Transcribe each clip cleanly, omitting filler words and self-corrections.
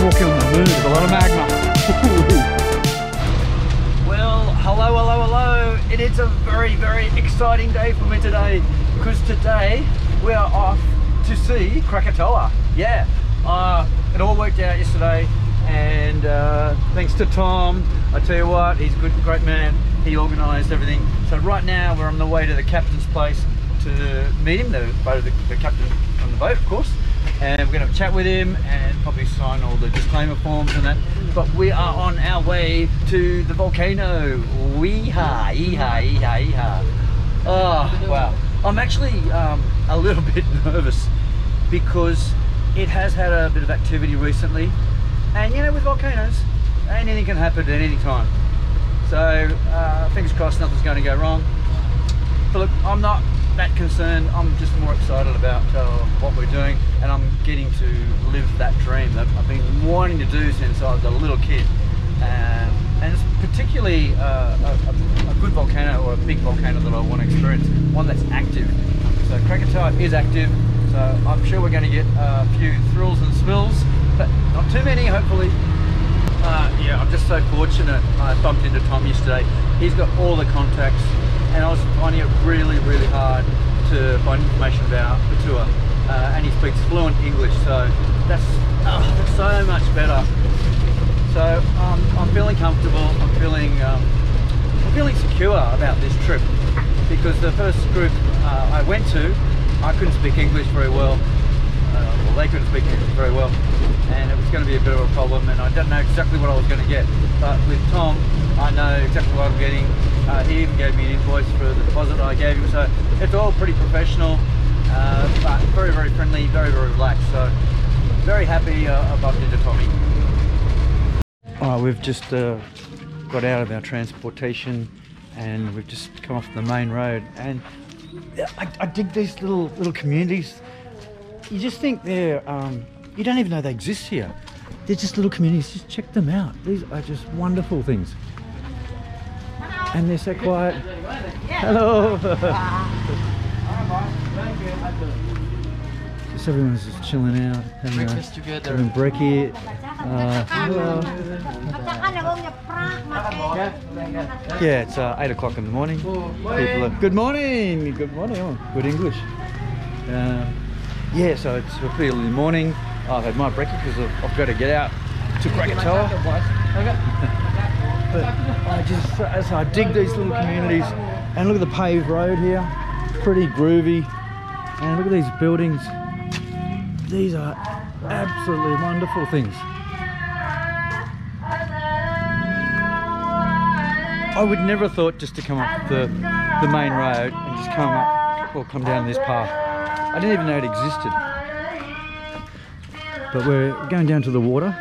walking on the moon with a lot of magma. Well, hello. It is a very, very exciting day for me today, because today we are off to see Krakatoa. Yeah, it all worked out yesterday, and thanks to Tom, I tell you what, he's a great man. He organised everything. So right now we're on the way to the captain's place to meet him, the captain on the boat, of course. And we're going to have a chat with him and probably sign all the disclaimer forms and that. But we are on our way to the volcano. Weeha, yeeha. Oh, wow. I'm actually a little bit nervous because it has had a bit of activity recently. And you know, with volcanoes, anything can happen at any time. So fingers crossed nothing's going to go wrong. But look, I'm not that concerned. I'm just more excited about what we're doing, and I'm getting to live that dream that I've been wanting to do since I was a little kid. And it's particularly a good volcano, or a big volcano, that I want to experience, one that's active. So Krakatoa is active, so I'm sure we're going to get a few thrills and spills, but not too many, hopefully. Yeah, I'm just so fortunate. I bumped into Tom yesterday. He's got all the contacts, and I was finding it really, really hard to find information about the tour. And he speaks fluent English, so that's so much better. So I'm feeling comfortable. I'm feeling secure about this trip, because the first group I went to, I couldn't speak English very well. Well, they couldn't speak English very well, and it was going to be a bit of a problem, and I didn't know exactly what I was going to get. But with Tom, I know exactly what I'm getting. He even gave me an invoice for the deposit I gave him, so it's all pretty professional, but very, very friendly, very, very relaxed. So very happy I bumped into Tommy. We've just got out of our transportation, and we've just come off the main road, and I dig these little communities. You just think they're, you don't even know they exist here. They're just little communities. Just check them out. These are just wonderful things. And they're so quiet. Hello. Just everyone's just chilling out, having breakfast together. Having brekkie. Hello. Yeah, it's 8 o'clock in the morning. People are, good morning. Good morning. Oh, good English. Yeah, so it's a pretty early morning. I've had my brekkie because I've got to get out to Krakatoa. But I dig these little communities, and look at the paved road here, pretty groovy, and look at these buildings. These are absolutely wonderful things. I would never have thought just to come up the main road and just come up or come down this path. I didn't even know it existed. But we're going down to the water,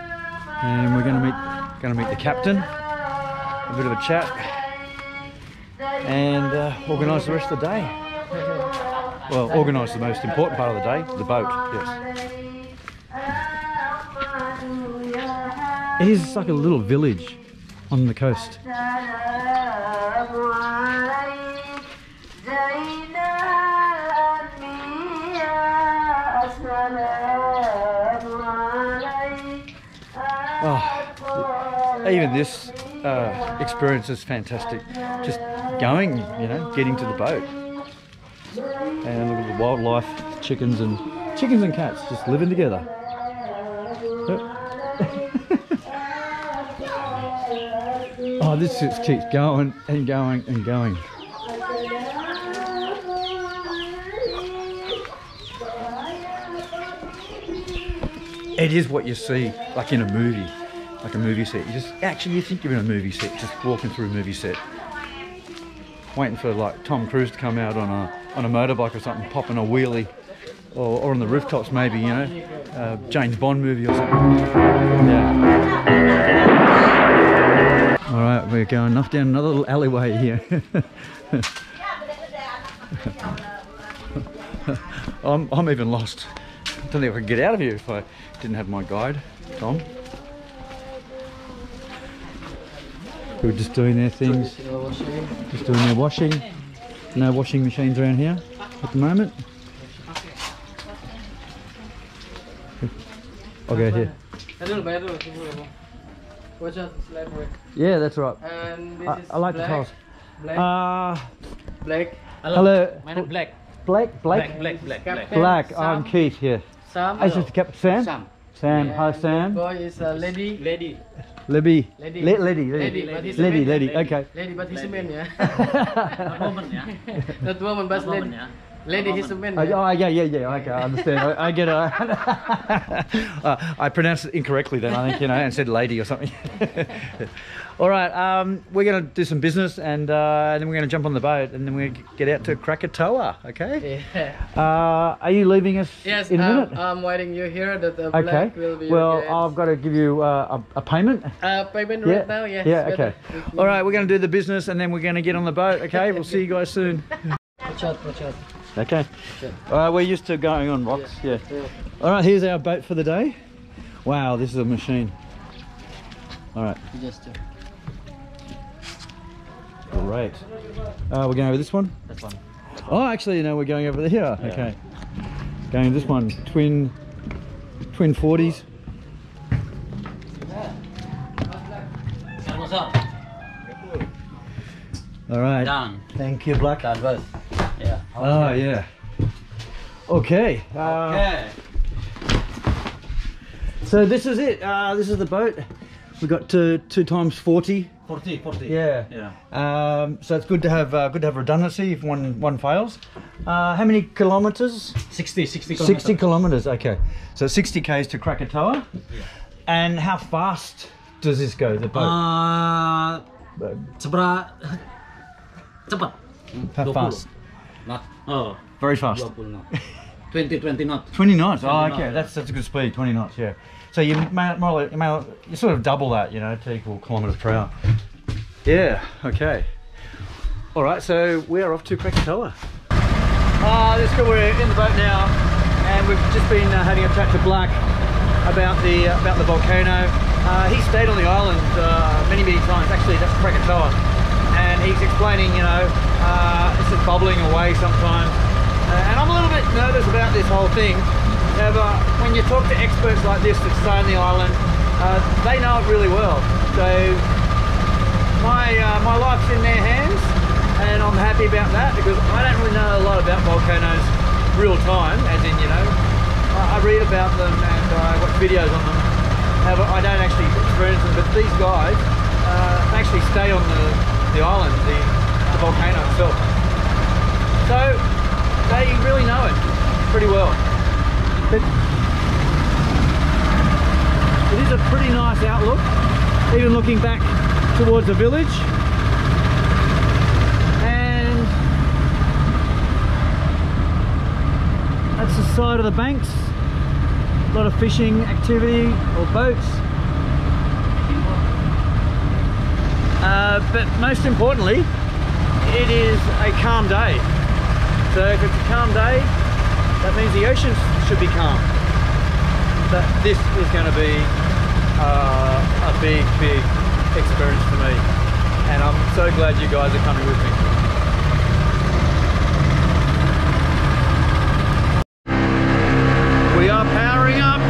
and we're going to meet the captain. A bit of a chat, and organise the rest of the day. Well, organise the most important part of the day, the boat, yes. It is like a little village on the coast. Oh, even this experience is fantastic. Just going, you know, getting to the boat, and look at the wildlife, chickens and cats just living together. Oh, this just keeps going and going and going. It is what you see, like in a movie. Like a movie set. You think you're in a movie set, just walking through a movie set, waiting for like Tom Cruise to come out on a motorbike or something, popping a wheelie, or on the rooftops maybe, you know, James Bond movie or something. Yeah. All right, we're going off down another little alleyway here. I'm even lost. I don't think I could get out of here if I didn't have my guide, Tom. Who are just doing their things, just doing their washing. No washing machines around here at the moment. I'll go here. Watch out, slide away. Yeah, that's right. And this is I like black. the tiles. Black. Hello. My name Black. Black. I'm Keith. Yeah. Sam. I just kept Sam. Sam. Hi, And Sam. boy is a lady. Libby. Lady. Lady. But he's a man. Lady. Okay. Lady, but he's a man, yeah. Not woman, yeah. Not woman, but Woman, lady. yeah. Lady, he's a man. Oh, yeah. Okay, I understand. I get it. I pronounced it incorrectly then, I think, you know, and said lady or something. All right, we're going to do some business and then we're going to jump on the boat and then we're going to get out to Krakatoa, okay? Yeah. Are you leaving us Yes, in a minute? I'm waiting you here that the Okay. black will be Well, okay. I've got to give you a payment. Payment right now, yes. Yeah, okay. All right, we're going to do the business and then we're going to get on the boat, okay? We'll see you guys soon. Watch out. Okay. All right, we're used to going on rocks, yeah. Yeah. All right, here's our boat for the day. Wow, this is a machine. All right. Just Great. We're going over this one? This one. Oh, actually, no, we're going over here. Yeah. Okay. Going this one, twin 40s. What's up? All right. Done. Thank you, Black. Done, boss. Yeah. Oh, yeah. Okay. Okay. So this is it. This is the boat. We got 2 times 40. 40. Yeah. So it's good to have redundancy if one fails. How many kilometers? 60 60 kilometers. Okay. So 60 k's to Krakatoa. Yeah. And how fast does this go? The boat. Cepat. How 20. fast? Not. Oh. Very fast. 20 knot. 20 knot. 20 knots. Oh, 20 okay. knots, That's a good speed. 20 knots. Yeah. So you you sort of double that, you know, to equal kilometers per hour. Yeah. Okay. All right. So we are off to Krakatoa. This is good. We're in the boat now, and we've just been having a chat to Black about the volcano. He stayed on the island many times. Actually, that's Krakatoa, and he's explaining, you know, it's just bubbling away sometimes. And I'm a little bit nervous about this whole thing. However, when you talk to experts like this that stay on the island, they know it really well. So my life's in their hands, and I'm happy about that because I don't really know a lot about volcanoes real time, as in, you know, I read about them and I watch videos on them. However, I don't actually experience them, but these guys actually stay on the island, the volcano itself. So they really know it pretty well. But it is a pretty nice outlook, even looking back towards the village. And that's the side of the banks. A lot of fishing activity or boats. But most importantly, it is a calm day. So if it's a calm day, that means the ocean should be calm. But this is going to be a big experience for me. And I'm so glad you guys are coming with me. We are powering up.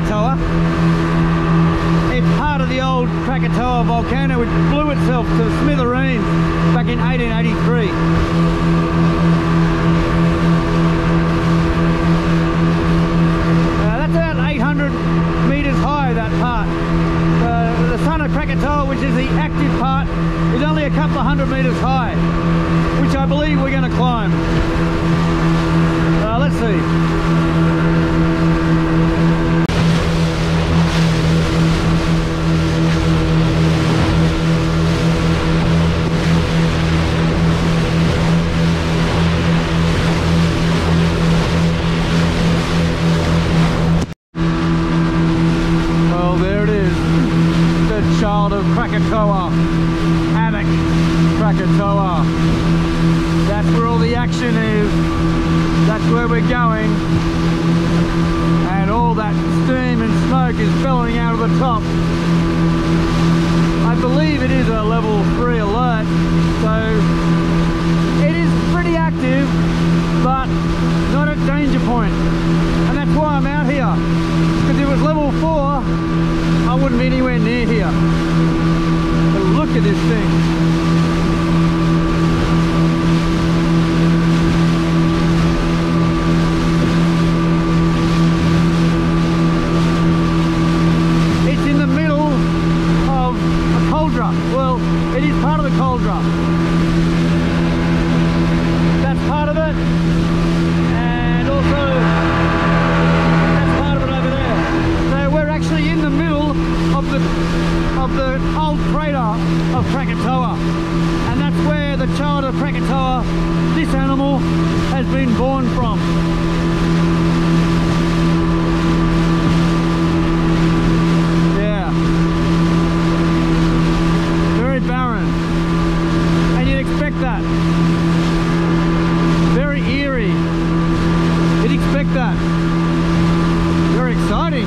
Krakatoa. It's part of the old Krakatau volcano which blew itself to smithereens back in 1883. That's about 800 metres high, that part. The son of Krakatoa, which is the active part, is only a couple of 100 metres high, which I believe we're going to climb. Let's see. Krakatoa, Anak Krakatoa. That's where all the action is. That's where we're going. And all that steam and smoke is billowing out of the top. I believe it is a level 3 alert, so it is pretty active, but not at danger point. And that's why I'm out here. Because if it was level 4, I wouldn't be anywhere near here. But look at this thing. It's in the middle of a cauldron. Well, it is part of the cauldron. That's part of it. And also that's part of it over there. So we're actually in the middle of the old crater of Krakatoa, and that's where the child of Krakatoa, this animal, has been born from. Yeah, very barren, and you'd expect that. Very eerie, you'd expect that. Very exciting.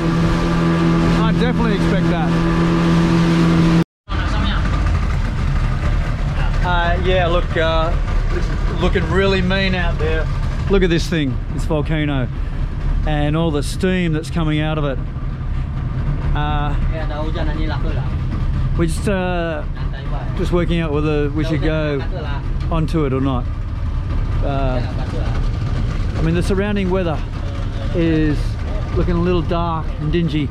I definitely expect that. Yeah, look, it's looking really mean out there. Look at this thing, this volcano, and all the steam that's coming out of it. We're just working out whether we should go onto it or not. I mean, the surrounding weather is looking a little dark and dingy.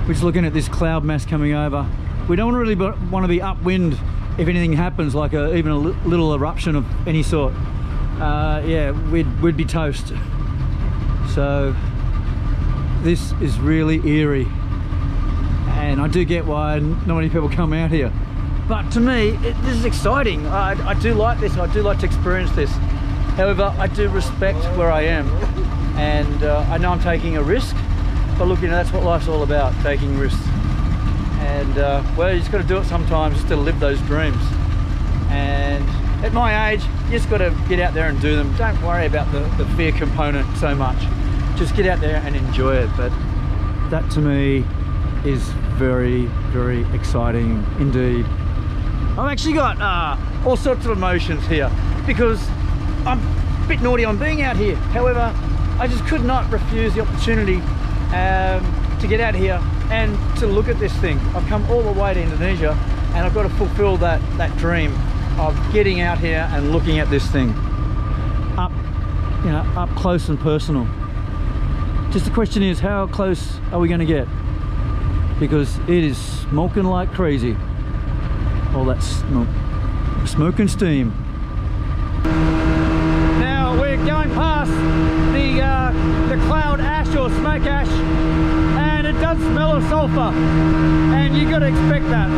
We're just looking at this cloud mass coming over. We don't really want to be upwind if anything happens, like even a little eruption of any sort. Yeah, we'd be toast. So this is really eerie, and I do get why not many people come out here. But to me, this is exciting. I do like this. I do like to experience this. However, I do respect where I am, and I know I'm taking a risk. But look, you know, that's what life's all about, taking risks. And well, you just got to do it sometimes, just to live those dreams. And at my age, you just got to get out there and do them. Don't worry about the fear component so much. Just get out there and enjoy it. But that to me is very, very exciting indeed. I've actually got all sorts of emotions here because I'm a bit naughty on being out here. However, I just could not refuse the opportunity to get out here and to look at this thing. I've come all the way to Indonesia, and I've got to fulfill that dream of getting out here and looking at this thing up, you know, up close and personal. Just the question is, how close are we going to get? Because it is smoking like crazy. All that smoke and steam. Now we're going past the cloud ash or smoke ash, and it does smell of sulfur, and you got to expect that.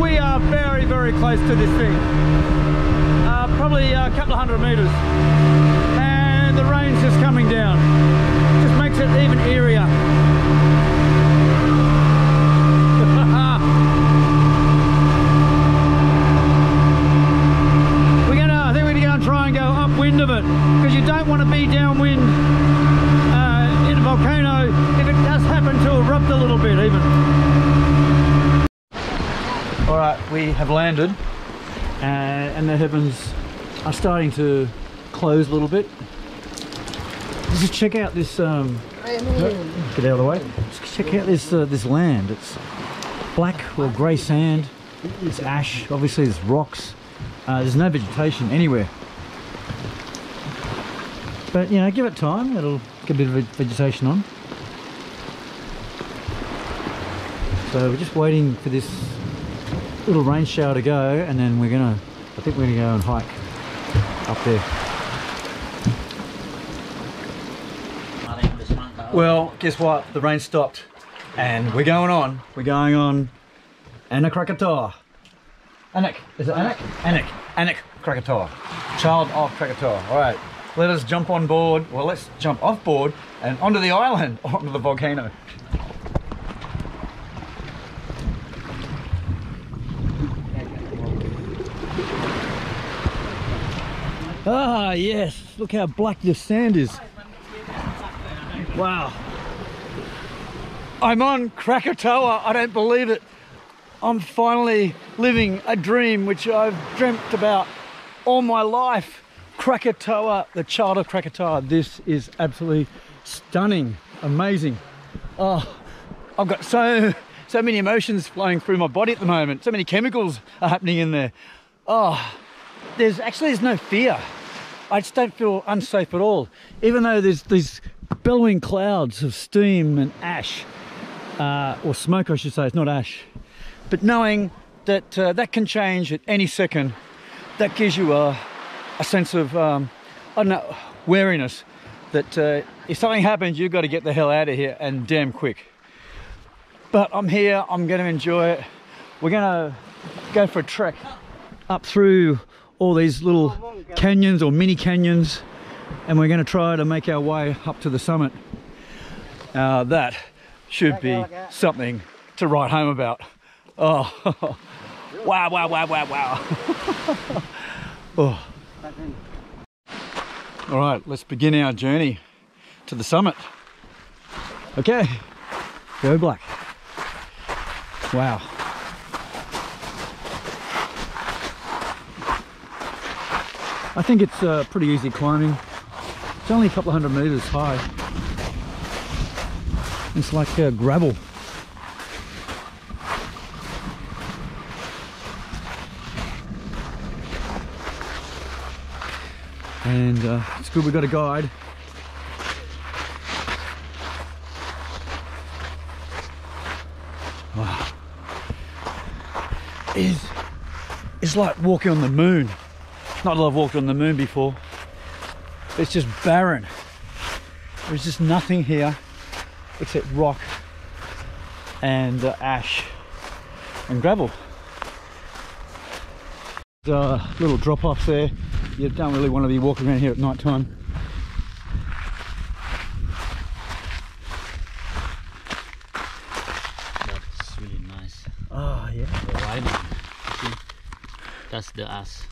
We are very, very close to this thing, probably a couple of 100 meters, and the rain's just coming down. Just makes it even eerier. I think we're going to try and go upwind of it, because you don't want to be downwind in a volcano if it does happen to erupt a little bit even. Alright, we have landed, and the heavens are starting to close a little bit. Just check out this Get out of the way. Let's check out this land. It's black or grey sand. It's ash. Obviously, there's rocks. There's no vegetation anywhere. But you know, give it time. It'll get a bit of vegetation on. So we're just waiting for this little rain shower to go, and then I think we're gonna go and hike up there. Well, guess what? The rain stopped, and we're going on. We're going on Anak Krakatoa. Anak, is it Anak? Anak Krakatoa. Child of Krakatoa. All right, let us jump on board. Well, let's jump off board and onto the island, onto the volcano. Ah, yes, look how black this sand is. Wow. I'm on Krakatoa, I don't believe it. I'm finally living a dream which I've dreamt about all my life. Krakatoa, the child of Krakatoa. This is absolutely stunning, amazing. Oh, I've got so many emotions flowing through my body at the moment. So many chemicals are happening in there. Oh. There's no fear. I just don't feel unsafe at all. Even though there's these billowing clouds of steam and ash, or smoke I should say, it's not ash. But knowing that that can change at any second, that gives you a sense of, I don't know, wariness. That if something happens, you've got to get the hell out of here, and damn quick. But I'm here, I'm going to enjoy it. We're going to go for a trek up through all these little canyons or mini canyons, and we're going to try to make our way up to the summit. That should be something to write home about. Oh, wow, wow, wow, wow, wow. Oh. All right, let's begin our journey to the summit. Okay, go black. Wow. I think it's pretty easy climbing. It's only a couple of 100 meters high. It's like gravel. And it's good we got a guide. Wow. It's like walking on the moon. Not that I've walked on the moon before. It's just barren. There's just nothing here except rock and ash and gravel. There's little drop-offs there. You don't really want to be walking around here at night time. That's really nice. Oh yeah. The wine. See? That's the ash.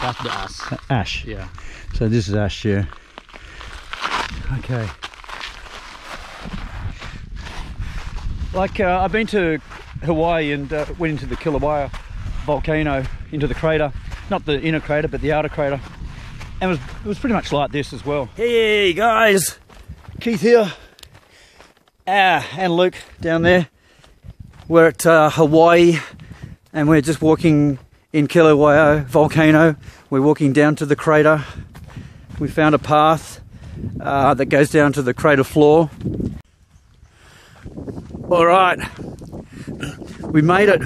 That's the ash. Ash. Yeah. So this is ash, yeah. Okay. Like I've been to Hawaii and went into the Kilauea volcano, into the crater, not the inner crater but the outer crater, and it was pretty much like this as well. Hey guys, Keith here, and Luke down there. We're at Hawaii, and we're just walking in Kilauea volcano. We're walking down to the crater. We found a path that goes down to the crater floor. All right, we made it.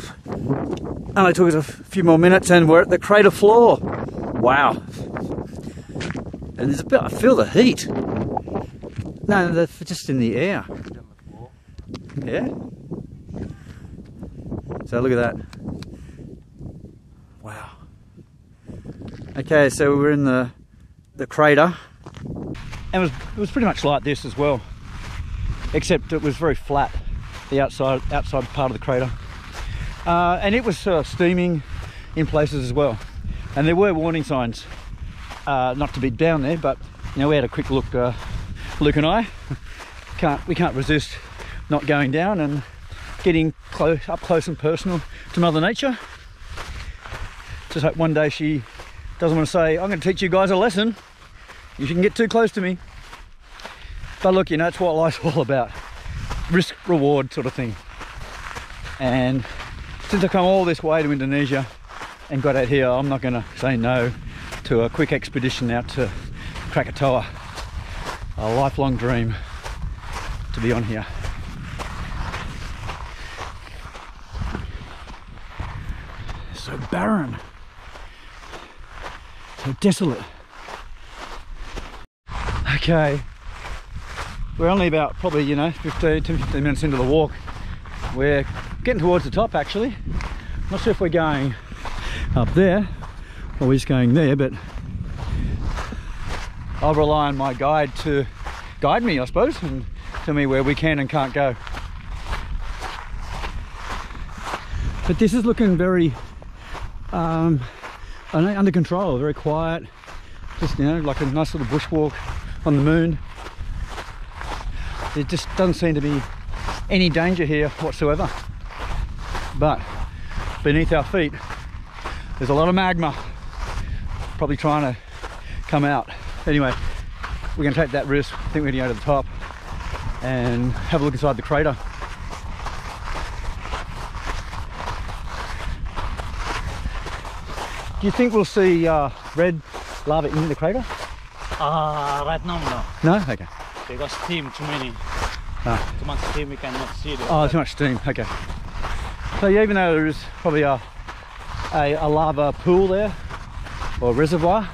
Only took us a few more minutes and we're at the crater floor. Wow. And there's a bit, I feel the heat. No, they're just in the air. Yeah. So look at that. Wow. Okay, so we're in the crater, and it was pretty much like this as well, except it was very flat, the outside part of the crater, and it was steaming in places as well, and there were warning signs not to be down there, but you know, we had a quick look, Luke and I we can't resist not going down and getting up close and personal to Mother Nature. Just hope one day she doesn't want to say, I'm going to teach you guys a lesson, you shouldn't get too close to me. But look, you know, it's what life's all about. Risk reward sort of thing. And since I come all this way to Indonesia and got out here, I'm not going to say no to a quick expedition out to Krakatoa. A lifelong dream to be on here. So barren, so desolate. Okay, we're only about probably, you know, 15 minutes into the walk. We're getting towards the top actually. Not sure if we're going up there or we're just going there, but I'll rely on my guide to guide me, I suppose, and tell me where we can and can't go. But this is looking very under control, very quiet. Just, you know, like a nice little bushwalk on the moon. There just doesn't seem to be any danger here whatsoever. But beneath our feet, there's a lot of magma, probably trying to come out. Anyway, we're going to take that risk. I think we're going to go to the top and have a look inside the crater. Do you think we'll see red lava in the crater? Right now, no. No? Okay. Because steam, too many. Too much steam, we cannot see it. Oh, too much steam. Okay. So yeah, even though there is probably a lava pool there, or reservoir,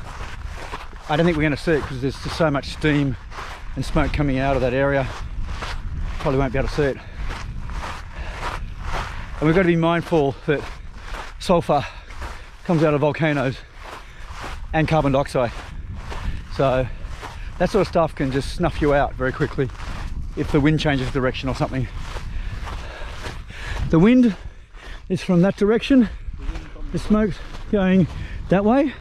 I don't think we're going to see it because there's just so much steam and smoke coming out of that area. Probably won't be able to see it. And we've got to be mindful that sulfur comes out of volcanoes and carbon dioxide. So that sort of stuff can just snuff you out very quickly if the wind changes direction or something. The wind is from that direction. The smoke's going that way.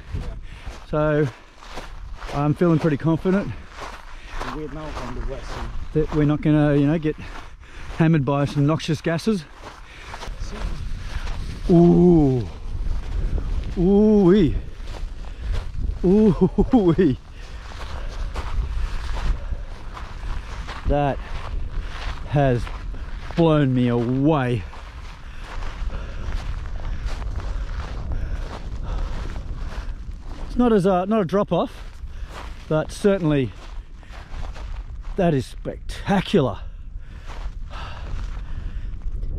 So I'm feeling pretty confident We're now from the west. that we're not going to, you know, get hammered by some noxious gases. Ooh. Ooh-wee. Ooh-wee. That has blown me away. It's not a drop off, but certainly that is spectacular.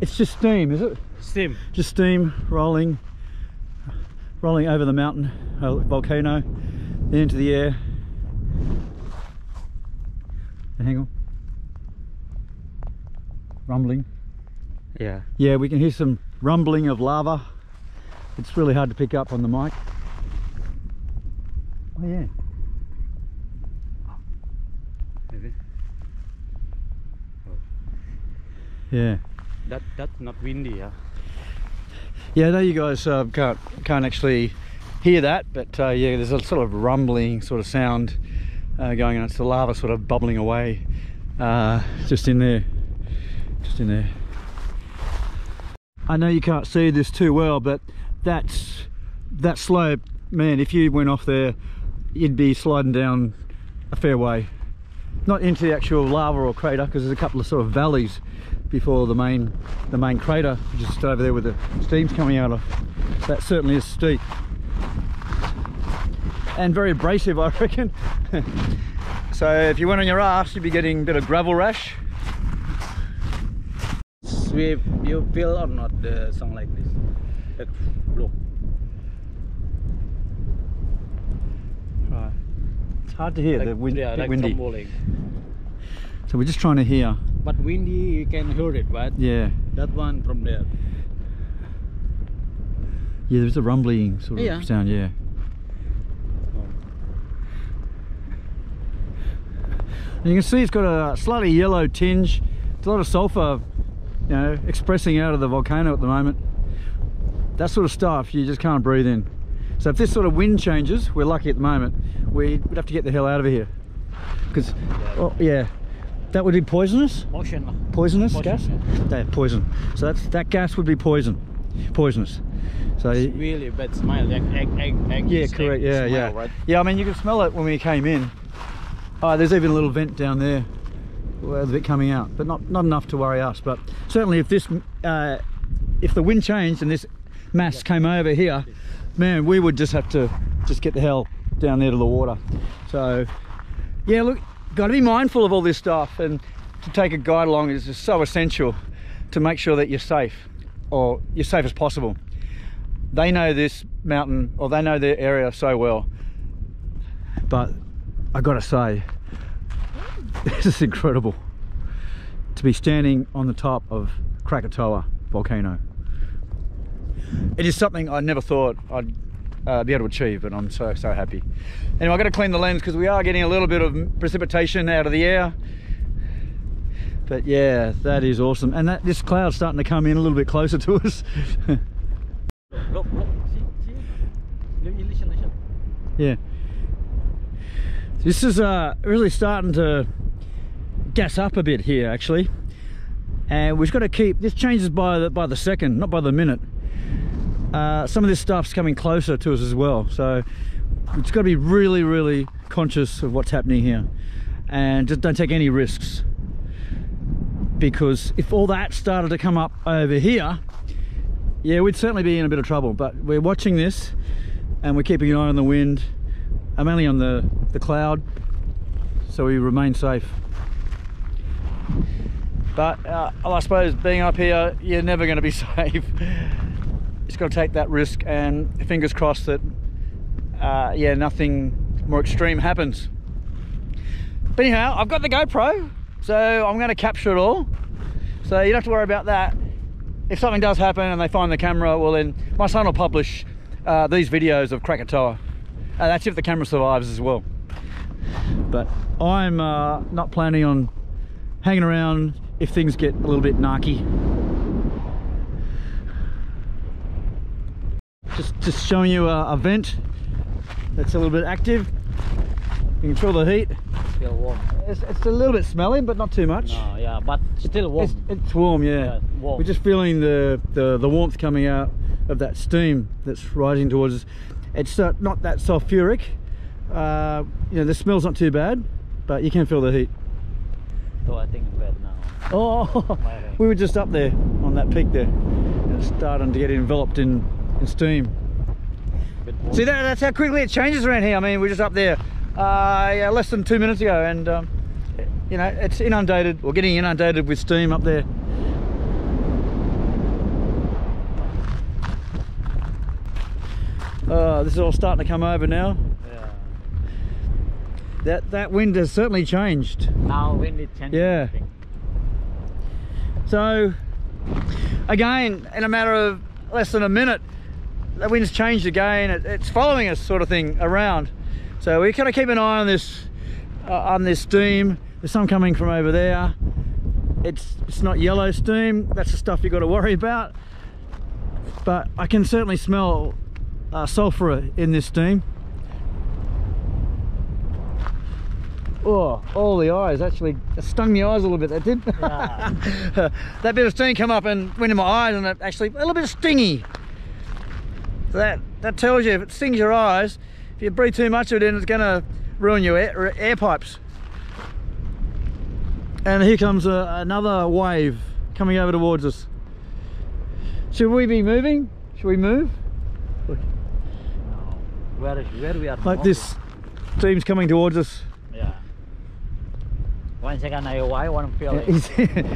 It's just steam, is it? Steam. Just steam rolling over the mountain, volcano, then into the air. Hang on. Rumbling. Yeah. Yeah, we can hear some rumbling of lava. It's really hard to pick up on the mic. Oh yeah. Maybe. Yeah. That's not windy, yeah. Yeah, I know you guys can't actually hear that, but yeah, there's a sort of rumbling sort of sound going on. It's the lava sort of bubbling away, just in there. I know you can't see this too well, but that slope, man, if you went off there, you'd be sliding down a fair way. Not into the actual lava or crater, because there's a couple of sort of valleys before the main crater, just over there with the steam's coming out of. That certainly is steep and very abrasive, I reckon. So if you went on your ass, you'd be getting a bit of gravel rash. Sweep, you feel or not the song like this? Look. Right. It's hard to hear, Like, the wind, yeah, bit like windy. trembling. So we're just trying to hear. But windy, you can hear it, right? Yeah. That one from there. Yeah, there's a rumbling sort of Yeah. sound, yeah. And you can see it's got a slightly yellow tinge. There's a lot of sulfur, you know, expressing out of the volcano at the moment. That sort of stuff you just can't breathe in. So if this sort of wind changes, we're lucky at the moment, we'd have to get the hell out of here. Because, oh, yeah, that would be poisonous? Poisonous gas? Yeah, poison. So that gas would be poisonous. So It's really bad smell, like egg. yeah, steak correct. Yeah, smell, yeah. Right? Yeah, I mean, you could smell it when we came in. Oh, there's even a little vent down there. well, the bit coming out, but not enough to worry us. But certainly if this if the wind changed and this mass came over here, man, we would just have to get the hell down there to the water. So yeah, look, got to be mindful of all this stuff, and to take a guide along is just so essential to make sure that you're safe, or you're safe as possible. They know this mountain, or they know their area so well, but I gotta say, this is incredible to be standing on the top of Krakatoa Volcano. It is something I never thought I'd be able to achieve, but I'm so happy. Anyway, I've got to clean the lens because we are getting a little bit of precipitation out of the air. But yeah, that is awesome. And this cloud's starting to come in a little bit closer to us. Look, see. Listen. Yeah. This is really starting to gas up a bit here, actually. And we've got to keep, this changes by the second, not by the minute. Some of this stuff's coming closer to us as well. So it's got to be really conscious of what's happening here. And just don't take any risks. Because if all that started to come up over here, yeah, we'd certainly be in a bit of trouble. But we're watching this and we're keeping an eye on the wind. I'm only on the cloud, so we remain safe. But I suppose being up here, you're never going to be safe. Just got to take that risk, and fingers crossed that yeah, nothing more extreme happens. But anyhow, I've got the GoPro, so I'm going to capture it all, so you don't have to worry about that. If something does happen and they find the camera, well then my son will publish these videos of Krakatoa. That's if the camera survives as well. But I'm not planning on hanging around if things get a little bit narky. Just showing you a vent that's a little bit active. You can feel the heat. Still warm. It's a little bit smelly, but not too much. No, yeah, but still warm. It's warm, yeah. Warm. We're just feeling the warmth coming out of that steam that's rising towards us. It's not that sulfuric. You know, the smell's not too bad, but you can feel the heat. So I think it's bad now. Oh, we were just up there on that peak there. And it's starting to get enveloped in steam. See, that's how quickly it changes around here. I mean, we're just up there yeah, less than 2 minutes ago, and you know, it's inundated, or getting inundated with steam up there. This is all starting to come over now. Yeah. That wind has certainly changed. Now wind is changing. Yeah. So again, in a matter of less than a minute, the wind's changed again. It's following us, sort of thing, around. So we kind of keep an eye on this steam. There's some coming from over there. It's not yellow steam. That's the stuff you've got to worry about. But I can certainly smell sulfur in this steam. Oh, all the eyes, actually, it stung my eyes a little bit, that did. Yeah. That bit of steam come up and went in my eyes, and it actually a little bit stingy. So that tells you, if it stings your eyes, if you breathe too much of it in, it's going to ruin your air pipes. And here comes another wave coming over towards us. Should we be moving? Should we move? No. Where we are? Like this steam's coming towards us. Yeah. 1 second, I want to feel it. He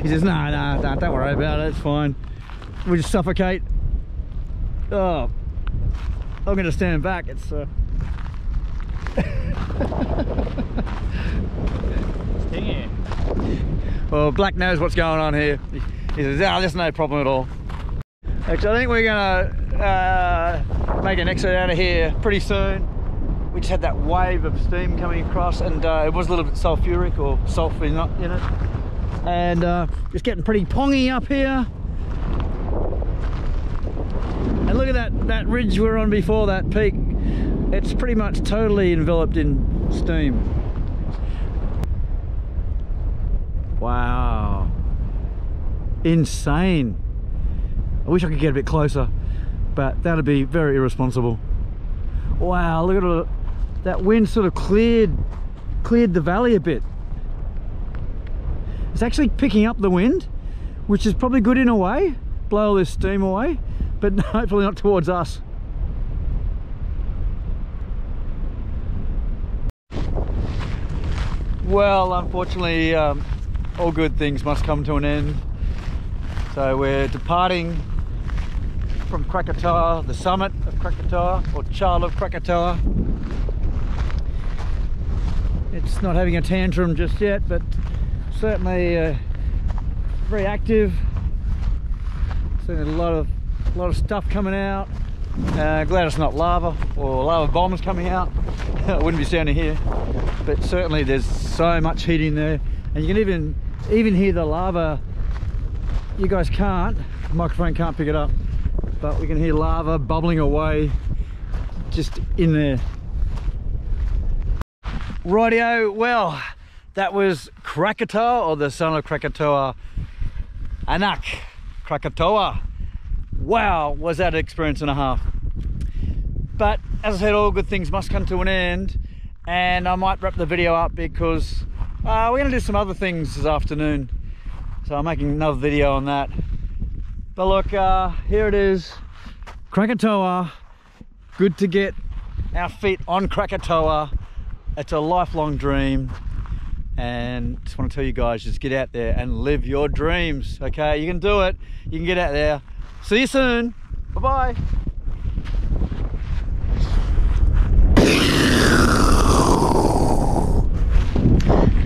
says, no, don't worry about it, it's fine. We just suffocate. Oh, I'm going to stand back. It's Stingy. well, Black knows what's going on here. He says, there's no problem at all. Actually, I think we're going to make an exit out of here pretty soon. We just had that wave of steam coming across, and it was a little bit sulfuric, or sulfur in it. And it's getting pretty pongy up here. And look at that ridge we were on before, that peak. It's pretty much totally enveloped in steam. Wow. Insane. I wish I could get a bit closer, but that'd be very irresponsible. Wow, look at it. That wind sort of cleared the valley a bit. It's actually picking up the wind, which is probably good in a way, blow all this steam away, but hopefully not towards us. Well, unfortunately, all good things must come to an end. So we're departing from Krakatoa, the summit of Krakatoa, or child of Krakatoa. It's not having a tantrum just yet, but certainly very active. Certainly a lot of stuff coming out. Glad it's not lava or lava bombs coming out. I wouldn't be standing here, but certainly there's so much heat in there, and you can even hear the lava. You guys can't, the microphone can't pick it up, but we can hear lava bubbling away just in there. Rightio, well, that was Krakatoa, or the son of Krakatoa, Anak Krakatoa. Wow, was that an experience and a half. But as I said, all good things must come to an end, and I might wrap the video up because we're going to do some other things this afternoon. So I'm making another video on that. But look, here it is, Krakatoa. Good to get our feet on Krakatoa. It's a lifelong dream, and just want to tell you guys, just get out there and live your dreams, okay? You can do it. You can get out there. See you soon. Bye-bye.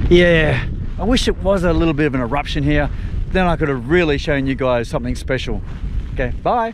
Yeah, I wish it was a little bit of an eruption here. Then I could have really shown you guys something special. Okay, bye.